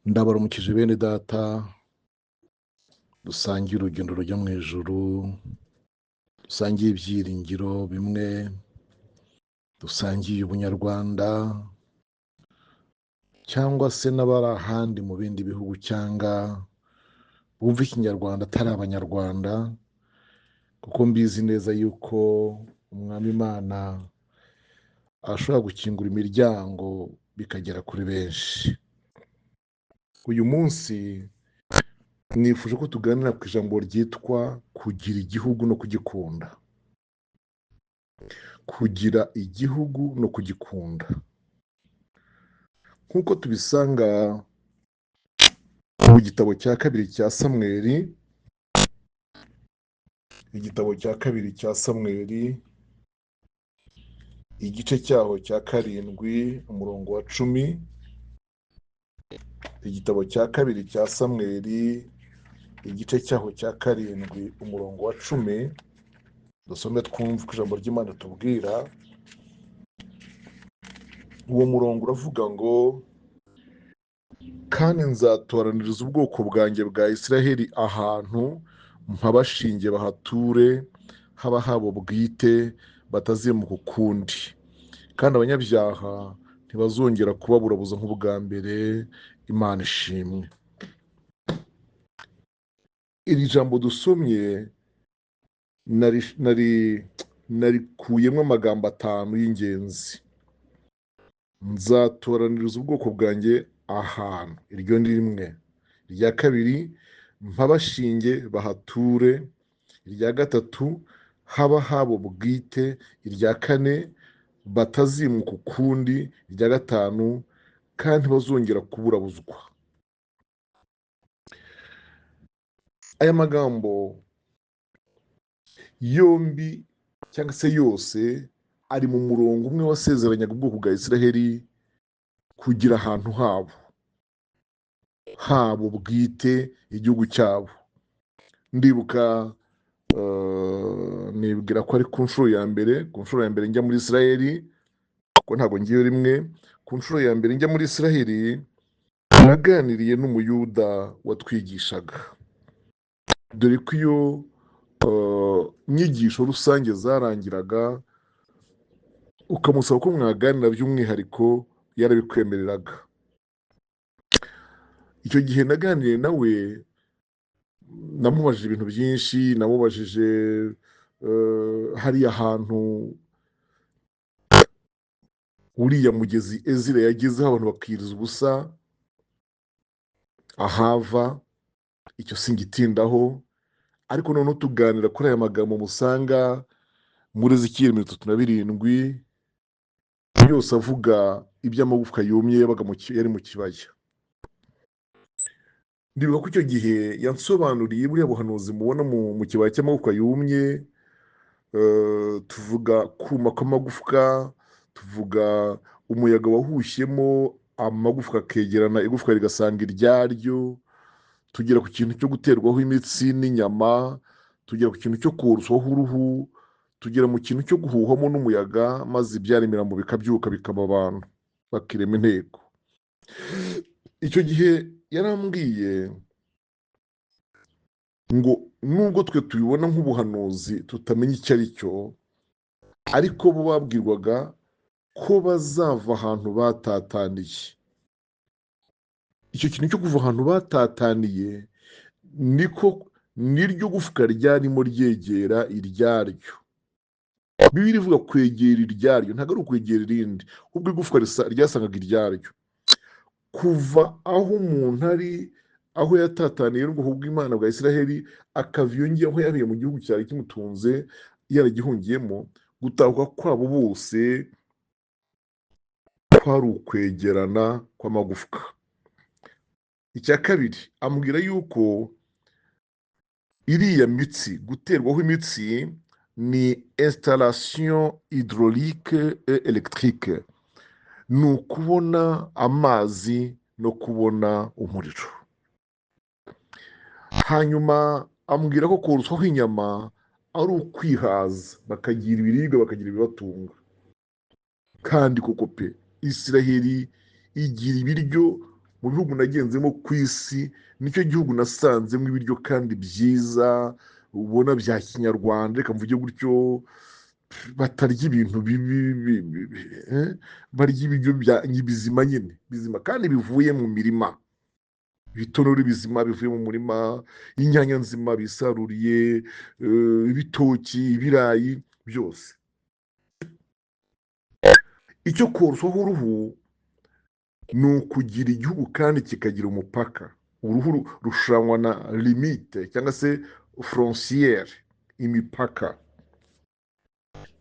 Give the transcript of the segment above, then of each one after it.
Ndabaramukije bene data, dusangiye urugendo rujya mu ijuru, dusangiye ibyiringiro bimwe, dusangiye ubunyarwanda, cyangwa se n'abari ahandi mu bindi bihugu cyangwa bumva ikinyarwanda atari abanyarwanda, kuko mbizi neza yuko umwami Imana ashobora gukingura imiryango bikagera kuri benshi. Uyu munsi nifuje ko tuganira ku ijambo ryitwa kugira igihugu no kugikunda. Kugira igihugu no kugikunda. Nk'uko tubisanga mu gitabo cya kabiri cya Samweli, igice cyaho cya 7 umurongo wa 10. Igitabo cya kabiri cya Samweli, igice cyaho cya 7 umurongo wa 10. Dusome twumve ko ijambo ry'Imana tubwira. Uwo murongo uravuga ngo, kandi nzatoraniriza ubwoko bwanjye bwa Isiraheli ahantu mpabashinge bahature, haba habo bwite, batazimuka ukundi, kandi abanyabyaha ntibazongera kubaburabuza nk'ubwa mbere. Imana ishimwe. Iri jambo dusomye narikuyemo amagambo 5 y'ingenzi. Nzatoraniriza ubwoko bwanjye ahantu, iryo ni rimwe. Irya kabiri, mpabashinge bahature. Irya gatatu, haba habo bwite. Irya kane, batazimuka ukundi. Irya gatanu, kandi bazongera kuburabuzwa. Aya magambo yombi cyangwa se yose ari mu murongo umwe wasezeranyaga ubwoko bwa Isiraheli kugira ahantu habo bwite, igihugu cyabo. Ndibuka nibwira ko ari ku nshuro ya mbere njya muri Isiraheli, kuko ntabwo ngiye rimwe. Ku nshuro ya mbere njya muri Isiraheli naganiriye n'umuyuda watwigishaga, dore ko iyo inyigisho rusange zarangiraga ukamusaba ko mwaganira by'umwihariko yarabikwemereraga. Icyo gihe naganiriye nawe, namubajije ibintu byinshi. Namubajije hariya hantu uriya mugezi Ezira yagezeho abantu bakiriza ubusa ahava, icyo singitindaho. Ariko noneho tuganira kuri aya magambo musanga muri Ezekiyeli 37, yose avuga iby'amagufwa yumye yabaga yari mu kibaya. Ndibuka ko icyo gihe yansobanuriye buriya buhanuzi mubona mu kibaya cy'amagufwa yumye. Tuvuga kuma kw'amagufwa, tuvuga umuyaga wahushyemo amagufwa akegerana, igufwa rigasanga iryaryo. Tugera ku kintu cyo guterwaho imitsi n'inyama, tugera ku kintu cyo koroswaho uruhu, tugera mu kintu cyo guhuhwamo n'umuyaga, maze ibyara imirambo bikabyuka bikaba abantu bakirema inteko. Icyo gihe yarambwiye ngo nubwo twe tubibona nk'ubuhanuzi tutamenya icyo ari cyo, ariko bo babwirwaga ko bazava ahantu batataniye. Icyo kintu cyo kuva ahantu batataniye niryo gufwa ryarimo ryegera iryaryo. Bibiliya ivuga kwegera iryaryo, ntabwo ari ukwegera irindi, ahubwo igufwa ryasangaga iryaryo. Kuva aho umuntu ari, aho yatataniye n'ubwoko bw'Imana bwa Isiraheli, akava iyo ngiyo aho yabiye mu gihugu cyari kimutunze yaragihungiyemo, gutahuka kwabo bose kwari ukwegerana kw'amagufwa. Icya kabiri, ambwira yuko iriya mitsi, guterwaho imitsi, ni installation hydraulique et électrique. Ni ukubona amazi no kubona umuriro. Hanyuma ambwira ko koroswaho inyama ari ukwihaza, bakagira ibiribwa, bakagira ibibatunga. Kandi koko pe, Isiraheli igira ibiryo mu bihugu nagenzemo ku isi nicyo gihugu nasanzemo ibiryo kandi byiza ubona bya kinyarwanda, reka mvuge gutyo, batarya ibintu barya ibiryo bizima nyine bizima kandi bivuye mu mirima, ibitonore bizima bivuye mu murima, inyanya nzima bisaruriye, ibitoki, ibirayi byose. Icyo koroswaho uruhu ni ukugira igihugu kandi kikagira umupaka. Uruhu rushushanywa na limite cyangwa se frontiere, imipaka.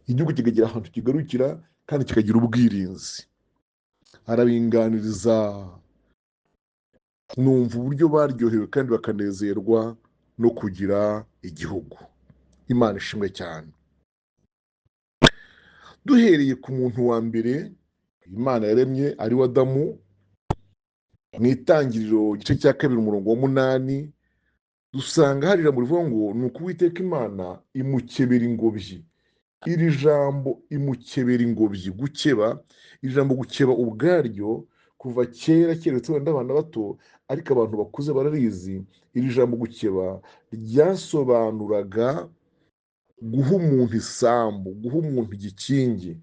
Igihugu kikagira ahantu kigarukira kandi kikagira ubwirinzi. Arabinganiriza, numva uburyo baryohewe kandi bakanezerwa no kugira igihugu. Imana ishimwe cyane. Duhereye ku muntu wa mbere Imana yaremye ari we Adamu, mu Itangiriro igice cya 2 umurongo wa 8 dusanga hari ijambo rivuga ngo ni uko Uwiteka Imana imukebera ingobyi. Iri jambo imukebera ingobyi, gukeba, ijambo gukeba ubwaryo kuva kera keretse wenda abana bato, ariko abantu bakuze bararizi. Iri jambo gukeba ryasobanuraga guha umuntu isambu, guha umuntu igikingi.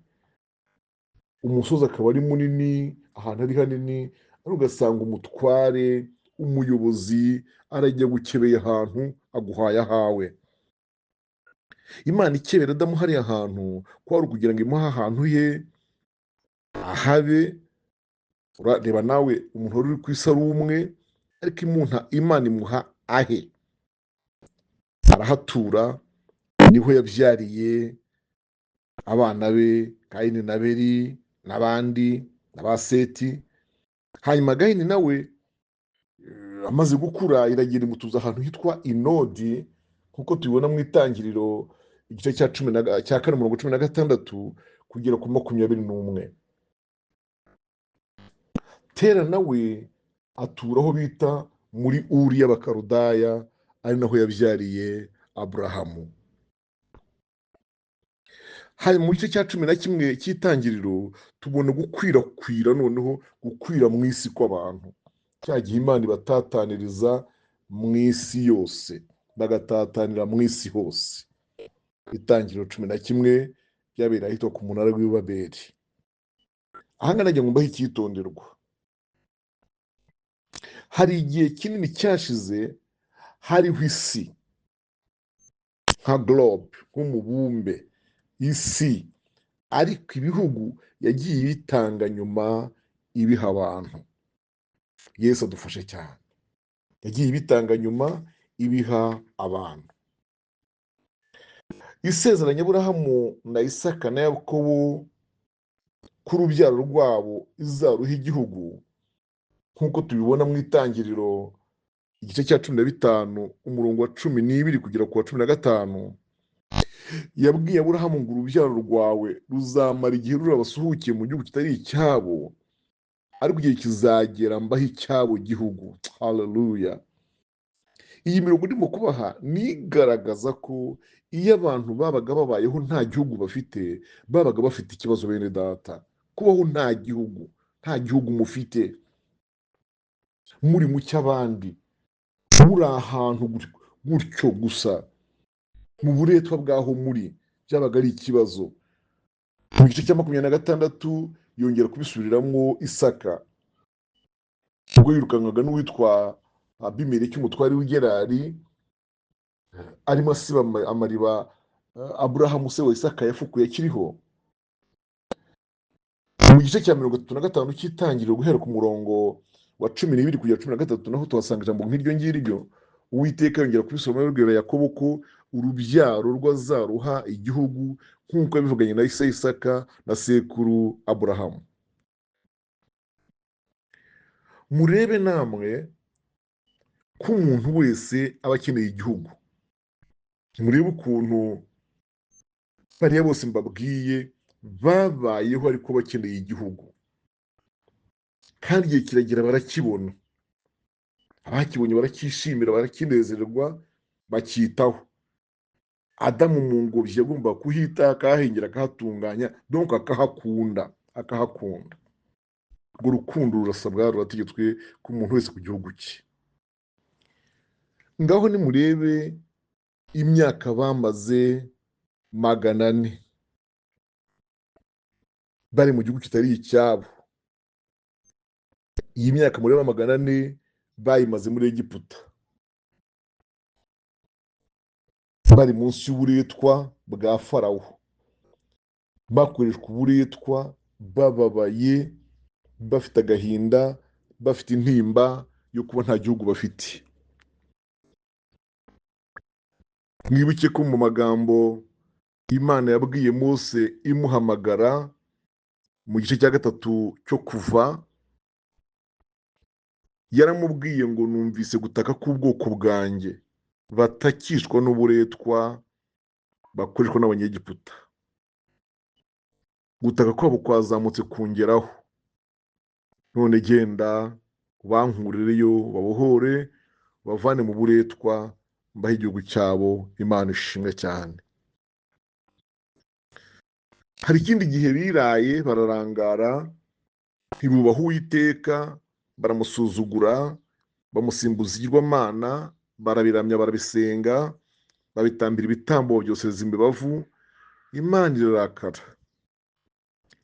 Umusozi akaba ari munini, ahantu ari hanini, ari ugasanga umutware, umuyobozi arajya gukebeye ahantu aguhaye ahawe. Imana ikebera Adamu hariya ahantu kwari ukugira ngo imuhe ahantu ye ahabe. Urareba nawe umuntu wari uri ku isi ari umwe, ariko Imana imuha ahe, arahatura. Niho yabyariye abana be Kayini na Abeli n'abandi n'aba Seti. Hanyuma Kayini nawe amaze gukura iragenda imutuza ahantu hitwa Inodi, nk'uko tubibona mu Itangiriro igice cya 4 umurongo 16 kugera ku 21. Tera nawe atura aho bita muri Uri y'Abakarudaya, ari naho yabyariye Aburahamu. Hari mu gice cya 11 cy'Itangiriro tubona gukwirakwira, noneho gukwira mu isi kw'abantu. Cya gihe Imana ibatataniriza mu isi yose, bagatatanira mu isi hose. Itangiriro 11 byabera ahitwa ku munara w'i Babeli. Ahanga najya ngumbaho icyitonderwa. Hari igihe kinini cyashize hariho isi nka globe, nk'umubumbe, isi, ariko ibihugu yagiye bitanga nyuma ibiha abantu. Yesu adufashe cyane. Yagiye bitanga nyuma ibiha abantu. Isezeranya Aburahamu na Isaka na Yakobo ku rubyaro rwabo izaruha igihugu, nk'uko tubibona mu Itangiriro igice cya 15 umurongo wa 12 kugera ku wa 15. Yabwiye Aburahamu ngo urubyaro rwawe ruzamara igihe rurabasuhukiye mu gihugu kitari icyabo, ariko igihe kizagera mbaho icyabo gihugu. Haleluya. Iyi mirongo ndimo kubaha nigaragaza ko iyo abantu babaga babayeho nta gihugu bafite, babaga bafite ikibazo. Bene data, kubaho nta gihugu mufite, muri mu cy'abandi, muri ahantu gutyo gusa mu buretwa bwaho muri, byabaga ari ikibazo. Mu gice cya 26 yongera kubisubiriramo Isaka, ubwo yirukanwaga n'uwitwa Abimeleki umutware w'Igerari, arimo asiba amariba Aburahamu se wa Isaka yafukuye akiriho. Mu gice cya 35 cy'Itangiriro guhera ku murongo wa 12 kugera 13 naho tuhasanga ijambo nk'iryo ngiryo. Uwiteka yongera kubisoma abwira Yakobo ko urubyaro rwazaruha igihugu nk'uko yabivuganye na Isaka na sekuru Aburahamu. Murebe namwe ko umuntu wese aba akeneye igihugu. Murebe ukuntu bariya bose mbabwiye babayeho ariko bakeneye igihugu, kandi igihe kiragera barakibona. Abakibonye baracyishimira, barakinezererwa, bacyitaho. Adamu mu ngobyi yagomba kuhita, akahahingira, akahatunganya, donc akahakunda. urwo rukundo rurasabwa, rurategetswe ku muntu wese ku gihugu cye. Ngaho nimurebe imyaka bamaze 400 bari mu gihugu kitari icyabo. Iyi myaka mureba 400 bayimaze muri Egiputa, bari munsi y'uburetwa bwa Farawo, bakoreshwa uburetwa, bababaye, bafite agahinda, bafite intimba yo kuba nta gihugu bafite. Mwibuke ko mu magambo Imana yabwiye Mose imuhamagara mu gice cya 3 cyo Kuva, yaramubwiye ngo numvise gutaka k'ubwoko bwanjye batakishwa n'uburetwa bakoreshwa n'Abanyegiputa. Gutaka kwabo kwazamutse kungeraho, none genda ubankurireyo, babohore, bavane mu buretwa, mbahe igihugu cyabo. Imana ishimwe cyane. Hari ikindi gihe biraye bararangara, ntibubaha Uwiteka, baramusuzugura, bamusimbuza igirwamana, barabiramya, barabisenga, babitambira ibitambo, byoseza imibavu. Imana irarakara,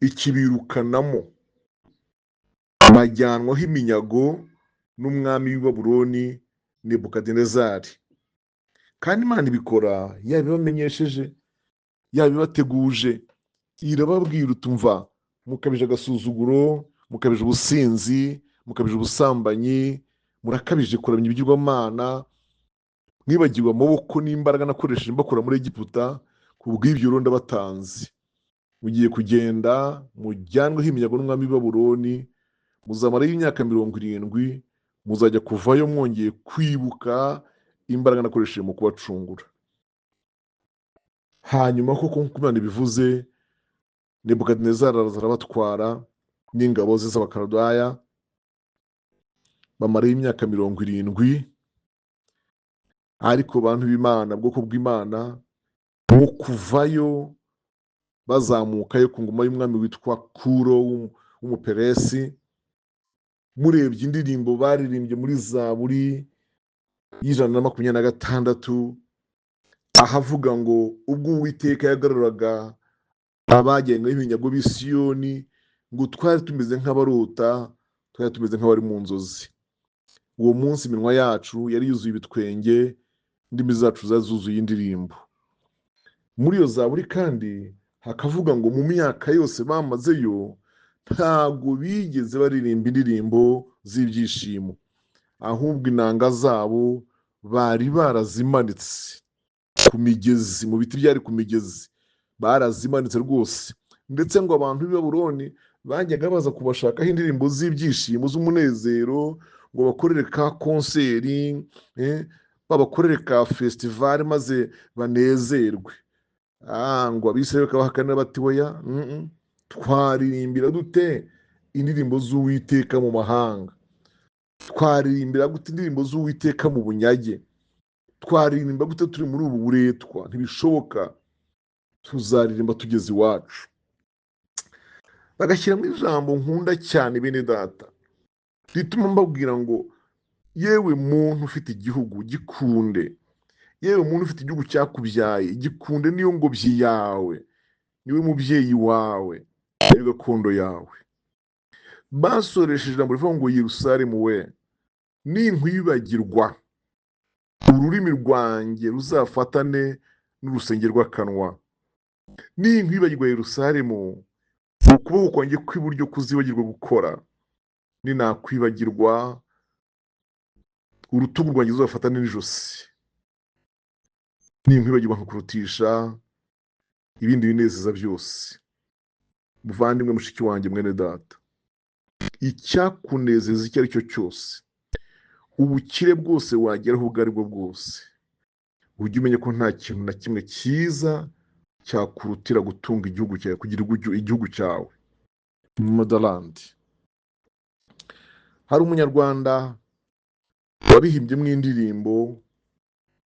ikibirukanamo, bajyanwaho iminyago n'umwami w'i Babuloni Nebukadinezari. Kandi Imana ibikora yabibamenyesheje, yabibateguje, irababwira utumva mukabije agasuzuguro, mukabije ubusinzi, mukabije ubusambanyi, murakabije kuramya ibigirwamana, mwibagiwe amaboko n'imbaraga nakoresheje mbakura muri Egiputa, ku bw'ibyo rero ndabatanze. Mugiye kugenda mujyanweho iminyago n'umwami w'i Babuloni, muzamarayo imyaka 70, muzajya kuvayo mwongeye kwibuka imbaraga nakoresheje mu kubacungura. Hanyuma koko nk'uko Imana ibivuze, Nebukadinezari araza arabatwara n'ingabo ze z'Abakaludaya, bamarayo imyaka 70. Ariko bantu b'Imana, bwoko bw'Imana, mu kuvayo bazamukayo ku ngoma y'umwami witwa Kuro w'Umuperesi, murebye indirimbo baririmbye muri Zaburi y'126, ahavuga ngo ubwo Uwiteka yagaruraga abajyanyweho iminyago b'i Siyoni, ngo twari tumeze nk'abarota, twari tumeze nk'abari mu nzozi. Uwo munsi iminwa yacu yari yuzuye ibitwenge, indimi zacu zazuzuye indirimbo. Muri iyo Zaburi kandi hakavuga ngo mu myaka yose bamazeyo ntabwo bigeze baririmba indirimbo z'ibyishimo, ahubwo inanga zabo bari barazimanitse ku migezi, mu biti byari ku migezi, barazimanitse rwose. Ndetse ngo abantu b'i Babuloni bajyaga baza kubashakaho indirimbo z'ibyishimo, z'umunezero, ngo bakorere ka konseri, babakorere ka festival, maze banezerwe. Ngo Abisirayeli bakabahakanira bati oya, twaririmbira dute indirimbo z'Uwiteka mu mahanga? Twaririmbira gute indirimbo z'Uwiteka mu bunyage? Twaririmba gute turi muri ubu buretwa? Ntibishoboka, tuzaririmba tugeze iwacu. Bagashyiramo ijambo nkunda cyane bene data, rituma mbabwira ngo yewe muntu ufite igihugu gikunde, yewe muntu ufite igihugu cyakubyaye gikunde, niyo ngobyi yawe, niwe mubyeyi wawe, niyo gakondo yawe. Basoresheje ijambo rivuga ngo Yerusalemu we, ninkwibagirwa, ururimi rwanjye ruzafatane n'urusenge rw'akanwa. Ninkwibagirwa Yerusalemu, ukuboko kwanjye kw'iburyo kuzibagirwa gukora. Ninakwibagirwa, urutugu rwanjye ruzafatane n'ijosi. Ninkwibagirwa nkakurutisha ibindi binezeza byose. Muvandimwe, mushiki wanjye, mwene data, icyakunezeza icyo ari cyo cyose, ubukire bwose wageraho ubwo ari bwo bwose, ujye umenya ko nta kintu na kimwe cyiza cyakurutira gutunga igihugu cyawe, kugira igihugu cyawe. Motherland. Hari umunyarwanda wabihimbyemo indirimbo,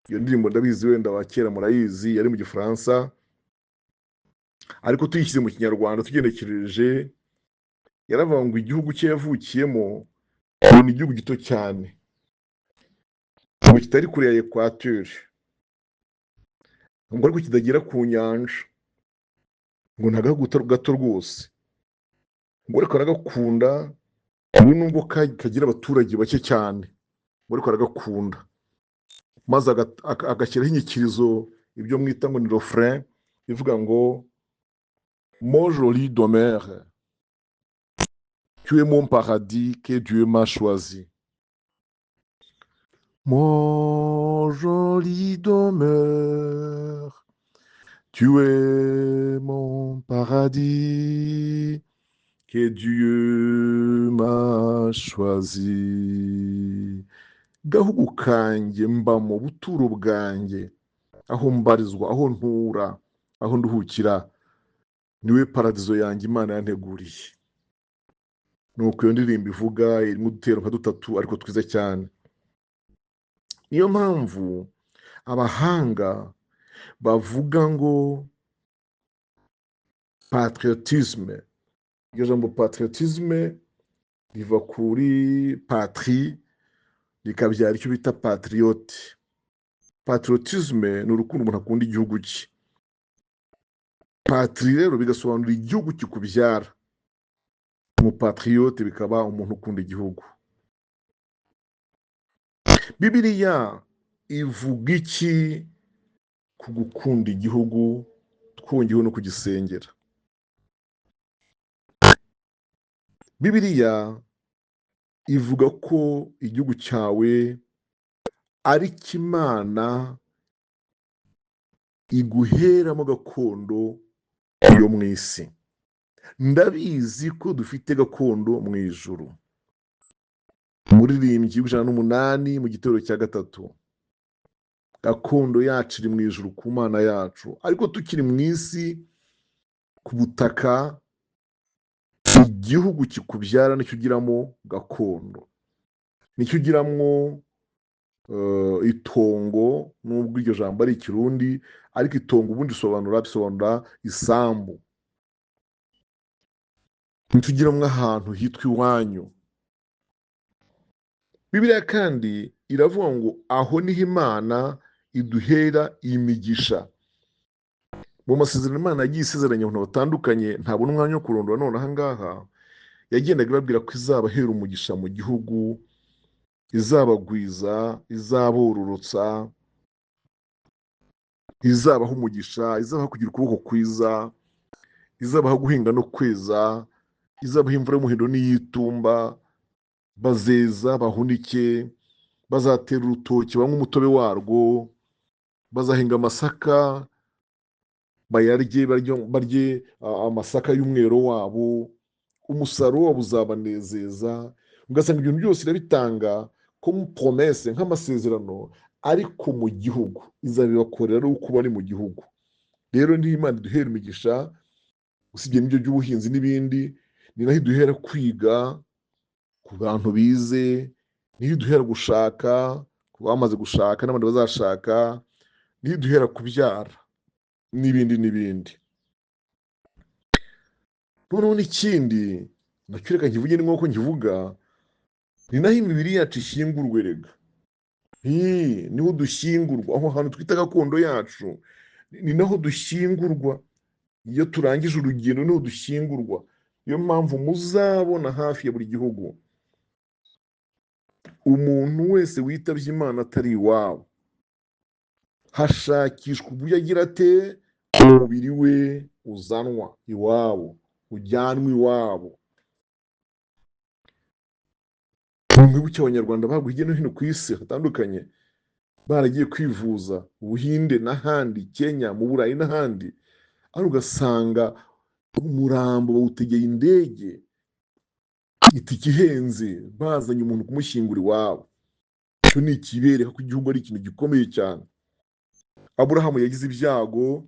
iyo ndirimbo ndabizi, wenda wa kera murayizi, yari mu Gifaransa, ariko tuyishyize mu Kinyarwanda tugenekereje yaravuga ngo igihugu cye yavukiyemo ngo ni igihugu gito cyane, ngo kitari kure ya ekwateri, ngo ariko kitagera ku nyanja, ngo ni agahugu gato rwose, ngo ariko aragakunda, ngo nubwo kagira abaturage bake cyane, ngo ariko aragakunda, maze agashyiraho inyikirizo, ibyo mwita ngo ni refrain, ivuga ngo mon joli demeure, tu es mon paradis que Dieu m'a choisi. Mon joli demeure, tu es mon paradis que Dieu m'a choisi. Gahugu kanjye mbamo, buturo bwanjye, aho mbarizwa, aho ntura, aho nduhukira, niwe paradizo yanjye Imana yanteguriye. Nuko iyo ndirimbo ivuga, irimo udutero nka dutatu ariko twiza cyane. Niyo mpamvu abahanga bavuga ngo patriotisme, iryo jambo patriotisme riva kuri patrie rikabyara icyo bita patriote. Patriotisme ni urukundo umuntu akunda igihugu cye. Patrie rero bigasobanura igihugu kikubyara. Umupatriote bikaba umuntu ukunda igihugu. Bibiliya ivuga iki ku gukunda igihugu, twongeyeho no kugisengera? Bibiliya ivuga ko igihugu cyawe ari cy'Imana iguheramo gakondo yo mu isi. Ndabizi ko dufite gakondo mu ijuru. Umuririmbyi w'108 mu gitero cya 3, gakondo yacu iri mu ijuru ku Mana yacu, ariko tukiri mu isi, ku butaka, igihugu kikubyara nicyo ugiramo gakondo, nicyo ugiramo itongo, nubwo iryo jambo ari ikirundi, ariko itongo ubundi bisobanura isambu. Nicyo ugiramo ahantu hitwa iwanyu. Bibiliya kandi iravuga ngo aho niho Imana iduhera imigisha. Mu masezerano Imana yagiye isezeranya abantu batandukanye, ntabona umwanya wo kurondora none aha ngaha, yagendaga ibabwira ko izabahera umugisha mu gihugu, izabagwiza, izabororotsa, izabaha umugisha, izabaha kugira ukuboko kwiza, izabaha guhinga no kweza, izabaha imvura y'umuhindo n'iy'itumba, bazeza bahunike, bazatera urutoki banywe umutobe warwo, bazahinga amasaka barye amasaka y'umwero wabo, umusaruro wabo uzabanezeza. Ugasanga ibintu byose irabitanga comme promesse, nk'amasezerano, ariko mu gihugu izabibakorera ari uko bari mu gihugu. Rero niho Imana iduhera imigisha, usibye n'ibyo by'ubuhinzi n'ibindi, ni naho iduhera kwiga ku bantu bize, niho iduhera gushaka ku bamaze gushaka n'abandi bazashaka, niho iduhera kubyara n'ibindi n'ibindi. Noneho n'ikindi nacyo reka nkivuge ni nk'uko nkivuga, ni naho imibiri yacu ishyingurwa erega. Niho dushyingurwa, aho hantu twita gakondo yacu, ni naho dushyingurwa. Iyo turangije urugendo niho dushyingurwa. Niyo mpamvu muzabona hafi ya buri gihugu umuntu wese witabye Imana atari iwabo, hashakishwa uburyo agira ate, umubiri we uzanwa iwabo, ujyanwa iwabo. Mwibuke abanyarwanda baguye hirya no hino ku isi hatandukanye, baragiye kwivuza Ubuhinde n'ahandi, Kenya, mu Burayi n'ahandi, ari ugasanga umurambo bawutegeye indege, itike ihenze, bazanye umuntu kumushyingura iwabo. Icyo ni ikibereka ko igihugu ari ikintu gikomeye cyane. Aburahamu yagize ibyago,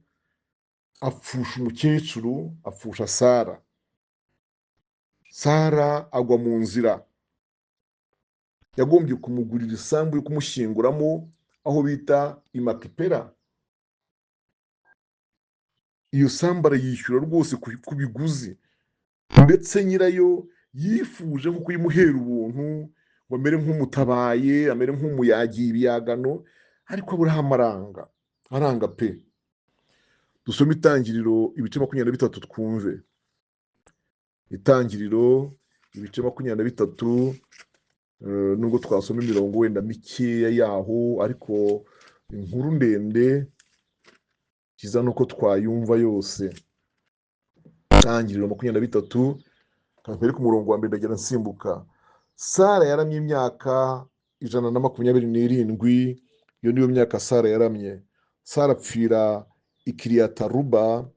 apfusha umukecuru, apfusha Sara. Sara agwa mu nzira, yagombye kumugurira isambu yo kumushyinguramo, aho bita Imakipera. Iyo sambu arayishyura rwose ku biguzi, ndetse nyirayo yifuje nko kuyimuhera ubuntu ngo amere nk'umutabaye, amere nk'umuyagiye ibiyagano, ariko Aburahamu aranga pe. Dusome Itangiriro ibice 23 twumve. Itangiriro ibice 23, nubwo twasoma imirongo wenda mikeya yaho, ariko inkuru ndende kiza nuko twayumva yose. Itangiriro 23, kampere ku murongo wa mbere ndagera nsimbuka. Sara yaramye imyaka 127, iyo niyo myaka Sara yaramye. Sara apfira i Kiriyataruba,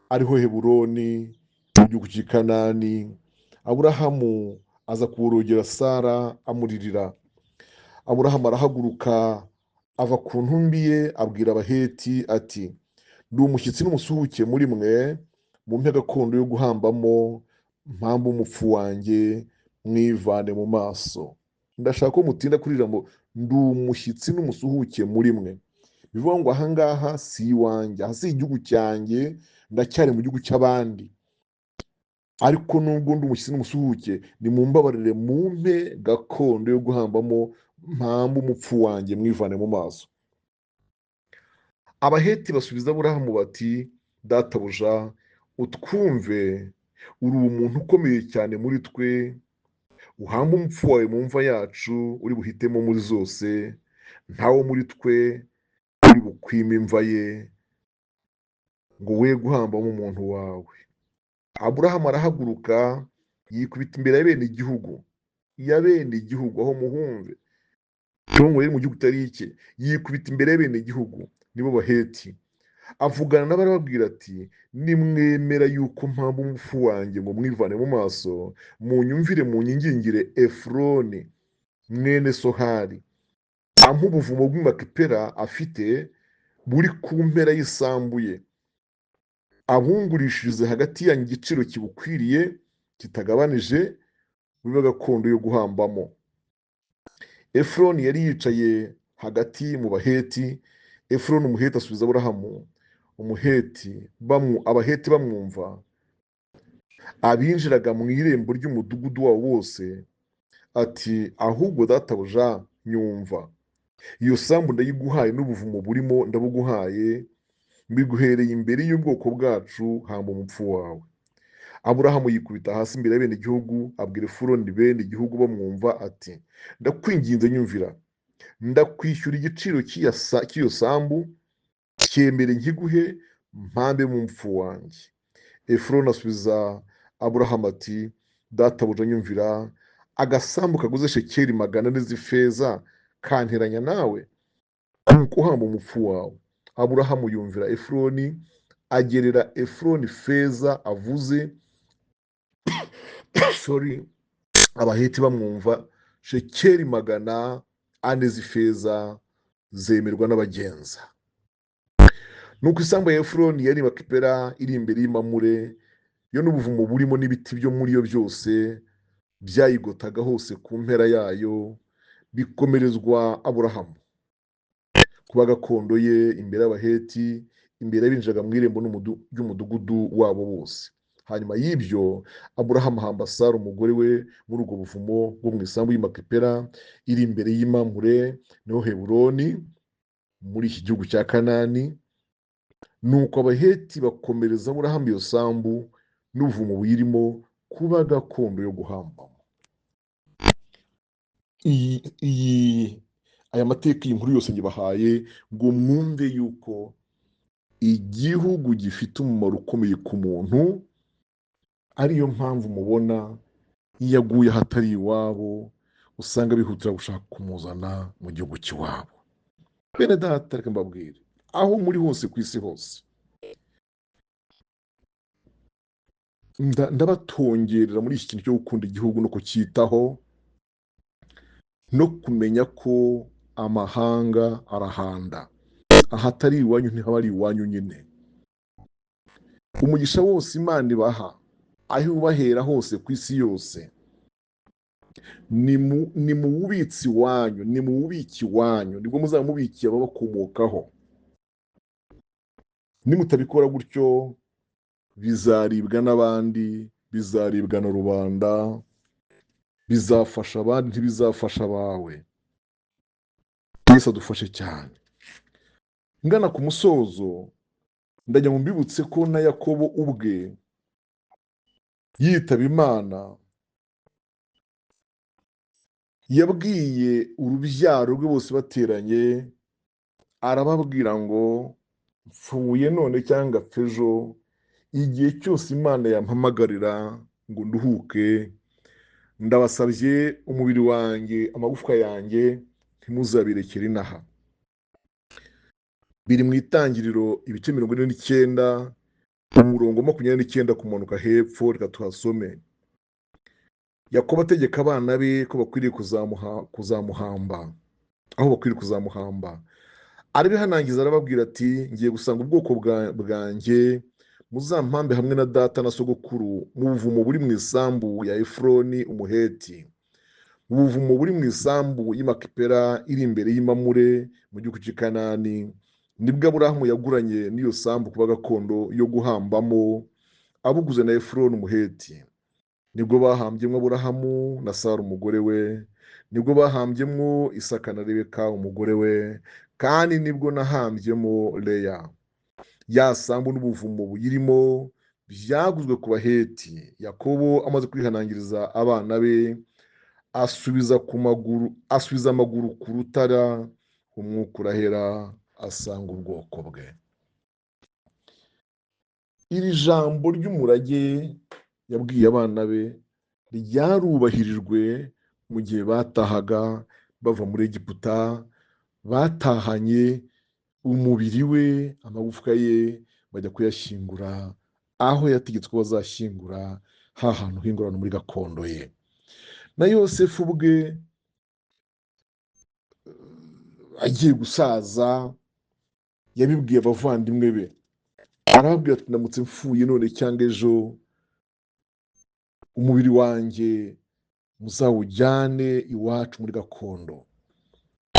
ariho Heburoni mu gihugu cy'i Kanani. Aburahamu aza kuborogera Sara amuririra. Aburahamu arahaguruka ava ku ntumbi ye, abwira Abaheti ati, ndi umushyitsi n'umusuhuke muri mwe, mumpe gakondo yo guhambamo, mpambe umupfu wanjye, mwivane mu maso. Ndashaka ko mutinda kuri ijambo ndi umushyitsi n'umusuhuke muri mwe. Bivuga ngo ahangaha si iwanjye, aha si igihugu cyanjye, ndacyari mu gihugu cy'abandi. Ariko nubwo ndi umushyitsi n'umusuhuke, nimumbabarire mumpe gakondo yo guhambamo, mpambe umupfu wanjye, mwivane mu maso. Abaheti basubiza Aburahamu bati, databuja, utwumve, uri umuntu ukomeye cyane muri twe, uhamba umupfu wawe mu mva yacu, uri buhitemo muri zose, ntawo muri twe uri bukwima imva ye, ngo we guhambamo umuntu wawe. Aburahamu arahaguruka yikubita imbere ya bene igihugu, aho muhumve, cyangwa yari mu gihugu kitari icye, yikubita imbere ya bene igihugu, nibo Baheti. Avugana n'abarababwira ati, nimwemera yuko mpamba umupfu wanjye ngo mwivane mu maso, munyumvire munyingingire Efuroni mwene Sohari ampa ubuvumo bw'i Makipela afite, buri ku mpera y'isambu ye, abungurishirize hagati yanyu igiciro kibukwiriye kitagabanije, bibe gakondo yo guhambamo. Efuroni yari yicaye hagati mu Baheti. Efuroni umuheti asubiza Aburahamu Abaheti bamwumva, abinjiraga mu irembo ry'umudugudu wabo bose, ati, ahubwo databuja nyumva, iyo sambu ndayiguhaye n'ubuvumo burimo ndabuguhaye, mbiguhereye imbere y'ubwoko bwacu, hamba umupfu wawe. Aburahamu yikubita hasi imbere ya bene igihugu, abwira Efuroni bene igihugu bamwumva ati, ndakwinginze nyumvira, ndakwishyura igiciro cy'iyo sambu, cyemere nkiguhe, mpambe mu mpfu wanjye. Efuroni asubiza Aburahamu ati, databuja nyumvira, agasambu kaguze shekeli 100 z'ifeza kanteranya nawe, nuko hamba umupfu wawe. Aburahamu yumvira Efuroni, agerera Efuroni feza avuze Abaheti bamwumva shekeli 400 z'ifeza zemerwa n'abagenza. Nuko isambu ya Efuroni yari Makipela, iri imbere y'Imamure, yo n'ubuvumo burimo n'ibiti byo muri yo byose byayigotaga hose ku mpera yayo, bikomerezwa Aburahamu kuba gakondo ye imbere y'Abaheti, imbere y'abinjiraga mu irembo ry'umudugudu wabo bose. Hanyuma y'ibyo Aburahamu ahamba Sara umugore we muri ubwo buvumo bwo mu isambu y'i Makipela, iri imbere y'Imamure, niho Heburoni, muri iki gihugu cya Kanani. Nuko Abaheti bakomereza Aburahamu iyo sambu n'ubuvumo buyirimo kuba gakondo yo guhambamo. Aya mateka y'inkuru yose ngibahaye ngo mwumve yuko igihugu gifite umumaro ukomeye ku muntu, ariyo mpamvu mubona iyo aguye ahatari iwabo usanga bihutira gushaka kumuzana mu gihugu cy'iwabo. Bene data, reka mbabwire, aho muri hose ku isi hose, ndabatongerera muri iki kintu cyo gukunda igihugu no kucyitaho, no kumenya ko amahanga arahanda, ahatari iwanyu ntihaba ari iwanyu nyine. Umugisha wose Imana ibaha, aho ubahera hose ku isi yose, ni mu wubitsi iwanyu, ni mu wubiki iwanyu, nibwo muzaba mubikiye ababakomokaho. Nimutabikora gutyo bizaribwa n'abandi, bizaribwa na rubanda, bizafasha abandi ntibizafasha abawe. Yesu adufashe cyane. Ngana ku musozo, ndajya mu mbibutse ko na Yakobo ubwe yitaba Imana yabwiye urubyaro rwe bose bateranye, arababwira ngo mfuye none cyangwa apfa ejo, igihe cyose Imana yampamagarira ngo nduhuke, ndabasabye umubiri wanjye, amagufwa yanjye ntimuzabirekere inaha. Biri mu Itangiriro ibice 49 umurongo 29 kumanuka hepfo, reka tuhasome. Yakobo ategeka abana be ko bakwiriye kuzamuhamba, aho bakwiriye kuzamuhamba. Arabihanangiza arababwira ati, ngiye gusanga ubwoko bwanjye, muzampambe hamwe na data na sogokuru mu buvumo buri mu isambu ya Efuroni umuheti, mu buvumo buri mu isambu y'Imakipera iri imbere y'Imamure mu gihugu cy'i Kanani. Nibwo Aburahamu yaguranye n'iyo sambu kuba gakondo yo guhambamo, abuguze na Efuroni umuheti. Nibwo bahambyemo Aburahamu na Sara umugore we, nibwo bahambyemo Isaka na Rebeka umugore we, kandi nibwo nahambyemo Leya. Ya sambu n'ubuvumo buyirimo byaguzwe ku Baheti. Yakobo amaze kwihanangiriza abana be, asubiza amaguru ku rutara, umwuka urahera, asanga ubwoko bwe. Iri jambo ry'umurage yabwiye abana be ryarubahirijwe mu gihe batahaga bava muri Egiputa. Batahanye umubiri we, amagufwa ye, bajya kuyashyingura aho yategetswe ko bazashyingura, ha hantu h'ingororano muri gakondo ye. Na Yosefu ubwe agiye gusaza yabibwiye abavandimwe be, arababwira ati, ndamutse mfuye none cyangwa ejo, umubiri wanjye muzawujyane iwacu muri gakondo.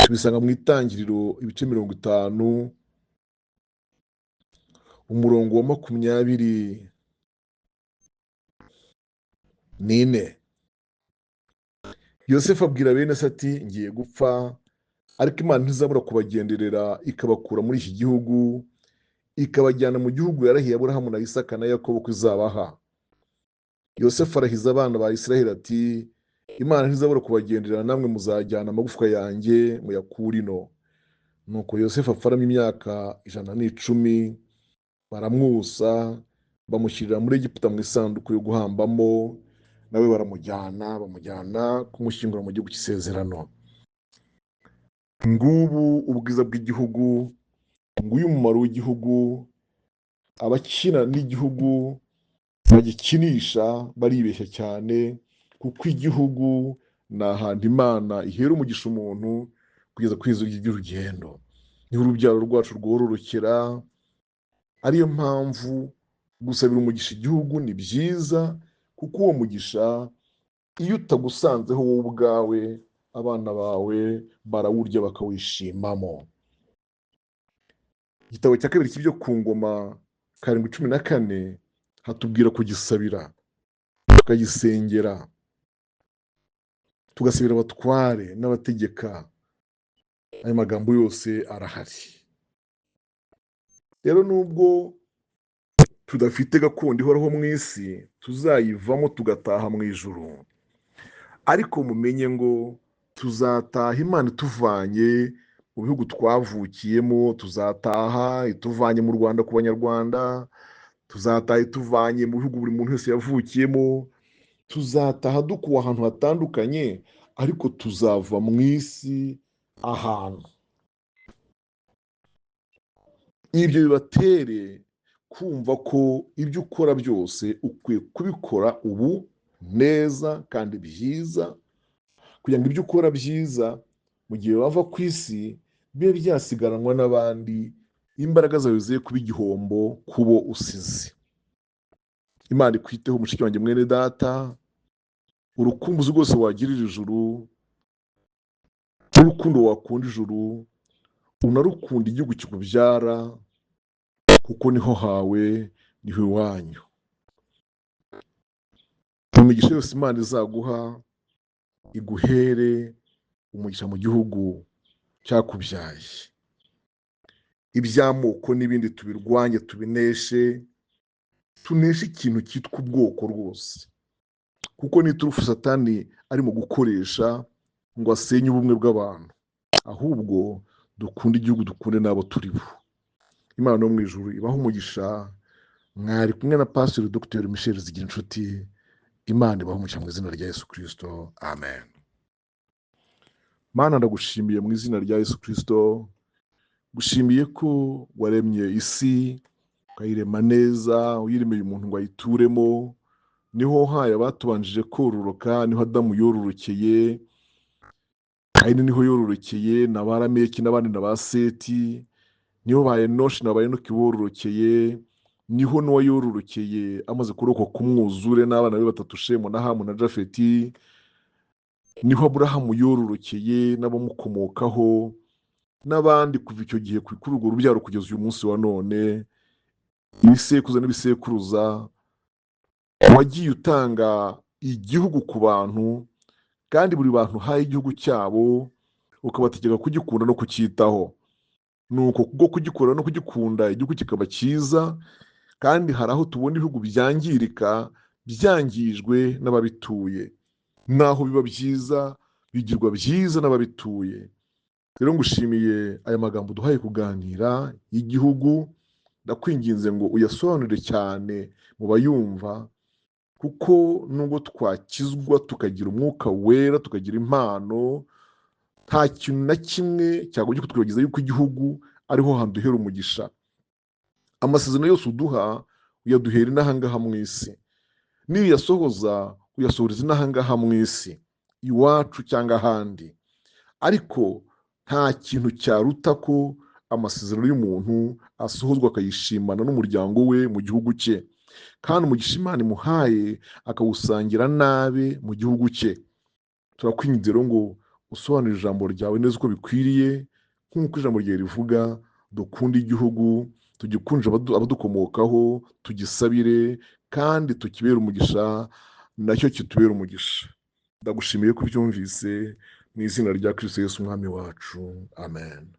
Tubisanga mu Itangiriro ibice 50 umurongo wa 24. Yosefu abwira bene se ati, ngiye gupfa, ariko Imana ntizabura kubagenderera ikabakura muri iki gihugu, ikabajyana mu gihugu yarahiye Aburahamu na Isaka na Yakobo ko izabaha. Yosefu arahiza abana ba Isiraheli ati, Imana ntizabura kubagenderera, namwe muzajyana amagufwa yanjye muyakure ino. Nuko Yosefu apfaramo imyaka 110, baramwusa, bamushyirira muri Egiputa mu isanduku yo guhambamo, nawe bamujyana kumushyingura mu gihugu cy'isezerano. Ngubu ubwiza bw'igihugu, nguyu umumaro w'igihugu. Abakina n'igihugu bagikinisha baribeshya cyane, kuko igihugu ni ahantu Imana ihera umugisha umuntu kugeza ku iherezo ry'urugendo. Niho urubyaro rwacu rwororokera. Ariyo mpamvu gusabira umugisha igihugu ni byiza, kuko uwo mugisha iyo utagusanzeho wowe ubwawe, abana bawe barawurya bakawishimamo. Igitabo cya kabiri cy'ibyo ku Ngoma 7:14 hatubwira kugisabira, tukagisengera, tugasabira abatware n'abategeka. Ayo magambo yose arahari. Rero nubwo tudafite gakondo ihoraho mu isi, tuzayivamo tugataha mu ijuru, ariko mumenye ngo tuzataha Imana ituvanye mu bihugu twavukiyemo, tuzataha ituvanye mu Rwanda ku Banyarwanda, tuzataha ituvanye mu bihugu buri muntu wese yavukiyemo, tuzataha dukuwe ahantu hatandukanye, ariko tuzava mu isi ahantu. Ibyo bibatere kumva ko ibyo ukora byose ukwiye kubikora ubu neza kandi byiza, kugira ngo ibyo ukora byiza mu gihe wava ku isi bibe byasigaranwa n'abandi, imbaraga zawe ziye kuba igihombo kubo usize. Imana ikwiteho mushiki wanjye mwene data, urukumbuzi rwose wagirira ijuru, n'urukundo wakunda ijuru, unarukunda igihugu kikubyara, kuko niho hawe, niho iwanyu. imigisha yose Imana izaguha iguhere umugisha mu gihugu cyakubyaye. Iby'amoko n'ibindi tubirwanye, tuneshe ikintu cyitwa ubwoko rwose, kuko ni iturufu Satani arimo gukoresha ngo asenye ubumwe bw'abantu. Ahubwo dukunde igihugu, dukunde n'abo turi bo. Imana yo mu ijuru ibaha umugisha. Mwari kumwe na Pastor Dr Michel Zigirinshuti. Imana ibaha umugisha mu izina rya Yesu Kristo, amen. Mana, ndagushimiye mu izina rya Yesu Kristo, gushimiye ko waremye isi ukayirema neza, uyiremeye umuntu ngo ayituremo. Niho haye abatubanjije kororoka, niho Adamu yororokeye, Kayini niho yororokeye, na ba Lameki n'abandi na ba Seti, niho ba Enoshi na ba Enoki bororokeye, niho Nowa yororokeye amaze kurokoka ku mwuzure n'abana be batatu, Shemu na Hamu na Jafeti, niho Aburahamu yororokeye n'abamukomokaho n'abandi kuva icyo gihe kuri urwo rubyaro kugeza uyu munsi wa none, ibisekuruza n'ibisekuruza. Wagiye utanga igihugu ku bantu, kandi buri bantu uhaye igihugu cyabo ukabategeka kugikunda no kucyitaho. Nuko kubwo kugikora no kugikunda igihugu kikaba cyiza, kandi hari aho tubona ibihugu byangirika byangijwe n'ababituye, naho biba byiza bigirwa byiza n'ababituye. Rero ngushimiye aya magambo duhaye kuganira y'igihugu, ndakwinginze ngo uyasobanurire cyane mu bayumva, kuko nubwo twakizwa tukagira umwuka wera tukagira impano, nta kintu na kimwe cyagomba kutwibagiza yuko igihugu ariho hantu duhera umugisha. Amasezerano yose uduha uyaduhera inahangaha mu isi, niyo uyasohoza uyasohoreza inahangaha mu isi iwacu cyangwa ahandi. Ariko nta kintu cyaruta ko amasezerano y'umuntu asohozwa akayishimana n'umuryango we mu gihugu cye, kandi umugisha Imana imuhaye akawusangira nabe mu gihugu cye. Turakwinginze rero ngo usobanurire ijambo ryawe neza uko bikwiriye, nk'uko ijambo ryawe rivuga. Dukunde igihugu, tugikunje abadukomokaho, tugisabire kandi tukibere umugisha, nacyo kitubera umugisha. Ndagushimiye ko ubyumvise, mu izina rya Kristo Yesu umwami wacu, amen.